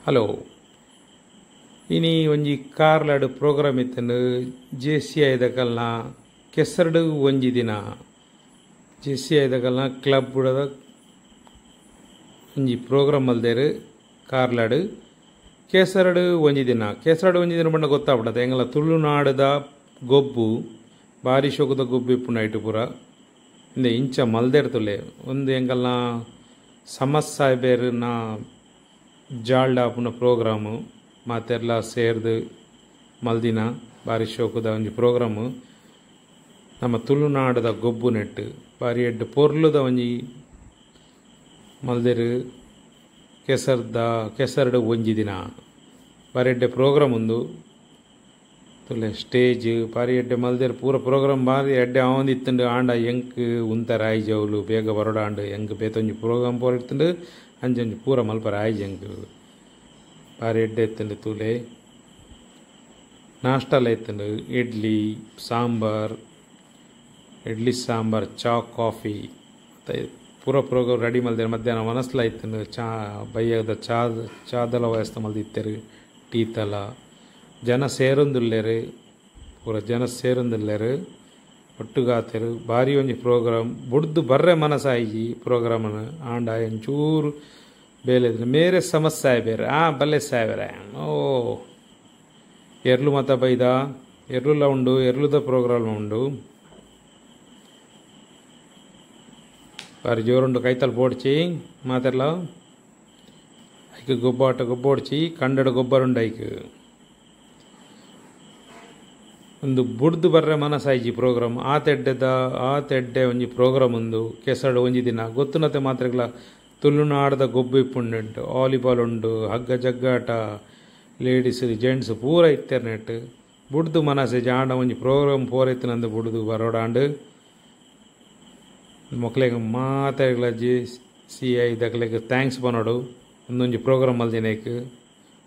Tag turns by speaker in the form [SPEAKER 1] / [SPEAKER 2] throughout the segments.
[SPEAKER 1] Hello ಇನಿ ಒಂಜಿ Karlad program ಇತ್ತಂಡು JCI ದಕಲ್ನ ಕೆಸರಡು ಒಂಜಿ ದಿನ JCI ದಕಲ್ನ ಕ್ಲಬ್ ಬುಡದ ಒಂಜಿ ಪ್ರೋಗ್ರಾಮ್ ಮಲ್ದೇರು ಕಾರ್ಲಾಡ್ ಕೆಸರಡು ಒಂಜಿ ದಿನ ಬಣ್ಣ ಗೊತ್ತಾಗ್ಬಿಡತ್ತೆ ಎಂಗಲ ತುಳುನಾಡದ ಗೊಬ್ಬು ಬಾರಿ ಶೋಕದ ಗೊಬ್ಬು ಇಪ್ಪು ನೈಟ್ ಪೂರ ಇಂದ ಇಂಚ ಮಲ್ದೇರ್ತುಲೆ ಒಂದು ಎಂಗಲ್ನ ಸಮಸ್ಯೆ ಬೇರೆನ ಜಾಲ್ಡ ಆಪುನ ಪ್ರೋಗ್ರಾಮು ಮಾತೆರ್ಲ ಸೇರ್ದು ಮಲ್ದಿನ ಬಾರಿ ಶೋಕದ ಒಂಜಿ ಪ್ರೋಗ್ರಾಮು ನಮ್ಮ ತುಳುನಾಡದ ಗೊಬ್ಬು ನೆಟ್ಟು ಬಾರಿ ಎಡ್ಡು ಪೊರ್ಲುದ ಒಂಜಿ ಮಲ್ದೆರು ಕೆಸರಡು ಒಂಜಿ ದಿನ ಬಾರಿ ಎಡ್ಡೆ ಪ್ರೋಗ್ರಾಮ್ ಉಂದು ತುಲೆ ಸ್ಟೇಜ್ ಬಾರಿ ಎಡ್ಡೆ ಮಲ್ದೆರು ಪೂರ ಪ್ರೋಗ್ರಾಮ್ ಬಾರಿ ಎಡ್ಡೆ ಆವಂದಿತ್ತುಂಡು ಆಂಡ ಎಂಕ್ ಉಂತರ ಆಯ್ ಜೌಲು ಬೇಗ ಬರೋಡಾಂಡು ಎಂಕ್ ಬೇತೊಂಜಿ ಪ್ರೋಗ್ರಾಮ್ ಪೋರ ಇತ್ತುಂಡು ಅಂಚೊಂಜಿ ಪೂರ ಮಲ್ಪರ ಆಯ್ ಎಂಕ್ ಬಾರಿ ಎಡ್ಡೆ ಇತ್ತುಂಡು ತೂಲೆ ನಾಷ್ಟಲ ಇತ್ತುಂಡು ಇಡ್ಲಿ ಸಾಂಬಾರ್ ಚಾ ಕಾಫಿ ಪೂರ ಪ್ರೋಗ್ರಾಮ್ ರೆಡಿ ಮಲ್ದೇರು ಮಧ್ಯಾಹ್ನ ಮನಸ್ಲ ಇತ್ತುಂಡು ಚಾ ಬಯ್ಯದ ಚಾದಲ ವ್ಯವಸ್ಥೆ ಮಲ್ದಿತ್ತೇರು ಟೀ ತಲ ಜನ ಸೇರೊಂದುಲ್ಲೇರು ಪೂರ ಜನ ಸೇರೊಂದುಲ್ಲೇರು ಒಟ್ಟುಗಾತೆರು ಬಾರಿ ಒಂಜಿ ಪ್ರೋಗ್ರಾಮ್ ಬುಡ್ದು ಬರ್ರೆ ಮನಸಾಯಿ ಪ್ರೋಗ್ರಾಮನ ಆಂಡ ಒಂಚೂರು ಬೇಲೆ ಮೇರೆ ಸಮಸ್ಯೆ ಬೇರೆ ಬಲ್ಲೆ ಸಾಯ್ಬೇರೆ ಓ ಎರ್ಲು ಮತ ಬೈದ ಎರ್ಲುಲ ಉಂಡು ಎರ್ಲುದ ಪ್ರೋಗ್ರಾಮ್ ಉಂಡು ಬಾರಿ ಜೋರುಂಡು ಕೈತಲ್ ಪೋಡ್ಚಿ ಮಾತೆರ್ಲ ಐಕ್ ಗೊಬ್ಬೊಡ್ಚಿ ಕಂಡಡ ಗೊಬ್ಬರುಂಡು ಐಕ್ ಒಂದು ಬುಡ್ದು ಬರ್ರೆ ಮನಸಾಯ್ಜಿ ಪ್ರೋಗ್ರಾಮ್ ಆತೆಡ್ಡೆ ಒಂಜಿ ಪ್ರೋಗ್ರಾಮ್ ಉಂದು ಕೆಸರಡು ಒಂಜಿ ದಿನ ಗೊತ್ತುನತೆ ಮಾತ್ರೆಗ್ಲ ತುಳುನಾಡದ ಗೊಬ್ಬು ಇಪ್ಪುಂಡು ವಾಲಿಬಾಲ್ ಉಂಡು ಹಗ್ಗ ಜಗ್ಗಾಟ ಲೇಡೀಸ್ ಜೆಂಟ್ಸ್ ಪೂರ ಇತ್ತೇರು ನೆಟ್ ಬುಡ್ದು ಮನಸೆ ಜಾಂಡ ಒಂಜಿ ಪ್ರೋಗ್ರಾಮ್ ಪೂರ ಇತ್ತಿನಂದು ಬುಡ್ದು ಬರೋಡಾಂಡು ಮಕ್ಳಿಗೆ ಮಾತಾಡ್ಲ JCI ದಕ್ಲೆಗ್ ಥ್ಯಾಂಕ್ಸ್ ಬನ್ನೋಡು ಒಂದೊಂಜಿ ಪ್ರೋಗ್ರಾಮ್ ಮಲ್ದಿನೇಕ್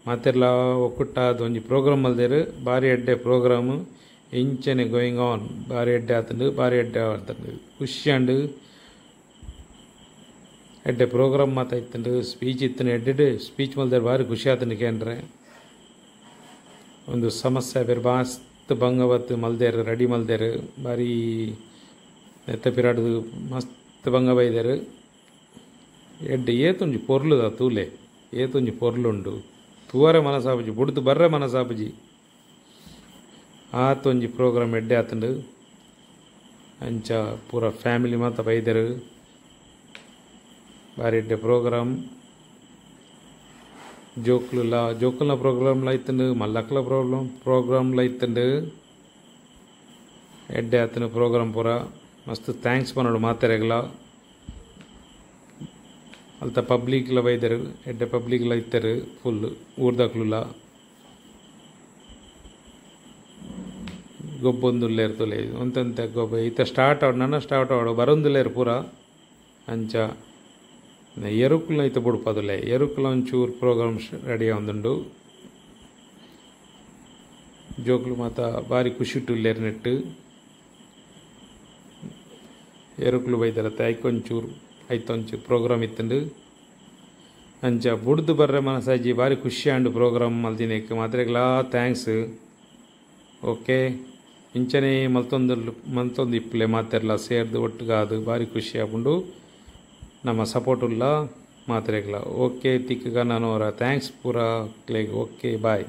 [SPEAKER 1] ಮಾತೆರ್ಲ ಒಕ್ಕುಟ್ಟಾದ ಒಂಜಿ ಪ್ರೋಗ್ರಾಮ್ ಮಲ್ದೇರು ಬಾರಿ ಎಡ್ಡೆ ಪ್ರೋಗ್ರಾಮು ಇಂಚನೆ ಗೋಯಿಂಗ್ ಆನ್ ಬಾರಿ ಎಡ್ಡೆ ಆತಂಡು ಖುಷಿ ಅಂಡು ಎಡ್ಡೆ ಪ್ರೋಗ್ರಾಮ್ ಮಾತಾಯ್ತಂಡು ಸ್ಪೀಚ್ ಇತ್ತನು ಎಡ್ಡೆ ಸ್ಪೀಚ್ ಮಲ್ದೇರು ಬಾರಿ ಖುಷಿ ಆತಂಡು ಕೇಂದ್ರೆ ಒಂದು ಸಮಸ್ಯೆ ಬೇರೆ ಮಸ್ತ್ ಬಂಗವತ್ತು ಮಲ್ದೇರು ರೆಡಿ ಮಲ್ದೇರು ಬಾರಿ ನೆತ್ತ ಪಿರಾಡ್ದು ಮಸ್ತ್ ಬಂಗ ಬೈದೇರು ಎಡ್ಡೆ ಏತೊಂಜಿ ಪೊರ್ಲುದ ತೂಲೆ ಏತೊಂಜಿ ಪೊರ್ಲುಂಡು ತೂವರೆ ಮನಸಾಪುಜಿ ಬುಡ್ದು ಬರ್ರೆ ಮನಸಾಪುಜಿ ಆತೊಂಜಿ ಪ್ರೋಗ್ರಾಮ್ ಎಡ್ಡೆ ಆತಂಡು ಅಂಚ ಪೂರ ಫ್ಯಾಮಿಲಿ ಮಾತ ಬೈದೇರು ಬಾರಿ ಎಡ್ಡೆ ಪ್ರೋಗ್ರಾಮ್ ಜೋಕುಲ್ನ ಪ್ರೋಗ್ರಾಮ್ಲ ಇತ್ತಂಡು ಮಲ್ಲಕ್ಲ ಪ್ರೋಗ್ರಾಮ್ಲ ಇತ್ತಂಡು ಎಡ್ಡೆ ಆತನ ಪ್ರೋಗ್ರಾಮ್ ಪೂರ ಮಸ್ತ್ ಥ್ಯಾಂಕ್ಸ್ ಬನ್ನೋಡು ಮಾತೆರೆಗ್ಲ ಅಲ್ತ ಪಬ್ಲಿಕ್ಲ ಬೈದರು ಎಡ್ಡೆ ಪಬ್ಲಿಕ್ಲ ಇತ್ತರು ಫುಲ್ ಊರ್ದಕ್ಲುಲ ಗೊಬ್ಬೊಂದುಲ್ಲೇರು ತುಲೆ ಒಂತಂತೆ ಗೊಬ್ಬ ಈತ ಸ್ಟಾರ್ಟ್ ಆಡು ಬರೊಂದುಲ್ಲೇರು ಪೂರ ಅಂಚ ಎರುಕುಲ್ನ ಐತ ಬುಡ್ಪದುಲೆ ಎರುಕುಲ ಒಂಚೂರು ಪ್ರೋಗ್ರಾಮ್ ರೆಡಿ ಆವೊಂದುಂಡು ಜೋಕ್ಲು ಮಾತ ಬಾರಿ ಖುಷಿ ಇಟ್ಟುಲ್ಲೇರು ನೆಟ್ಟು ಎರುಕುಲು ಬೈದರತ್ತೆ ಐಕೊಂಚೂರು ಪ್ರೋಗ್ರಾಮ್ ಇತ್ತಂಡು ಅಂಚ ಬುಡ್ದು ಬರ್ರೆ ಮನಸಾಜಿ ಬಾರಿ ಖುಷಿ ಆಂಡು ಪ್ರೋಗ್ರಾಮ್ ಮಲ್ದಿನೇಕ್ ಮಾತ್ರೆಗ್ಲಾ ಥ್ಯಾಂಕ್ಸ್ ಓಕೆ ಇಂಚನೆ ಮಲ್ತೊಂದು ಇಪ್ಪಲೆ ಮಾತೆರ್ಲ ಸೇರ್ದು ಒಟ್ಟುಗಾದು ಬಾರಿ ಖುಷಿ ಆಪುಂಡು ನಮ್ಮ ಸಪೋರ್ಟುಲ್ಲ ಮಾತ್ರೆಗ್ಲ ಓಕೆ ತಿಕ್ಕಗ ನಾನು ಅವರ ಥ್ಯಾಂಕ್ಸ್ ಪೂರ ಕ್ಲೇಗ್ ಓಕೆ ಬಾಯ್.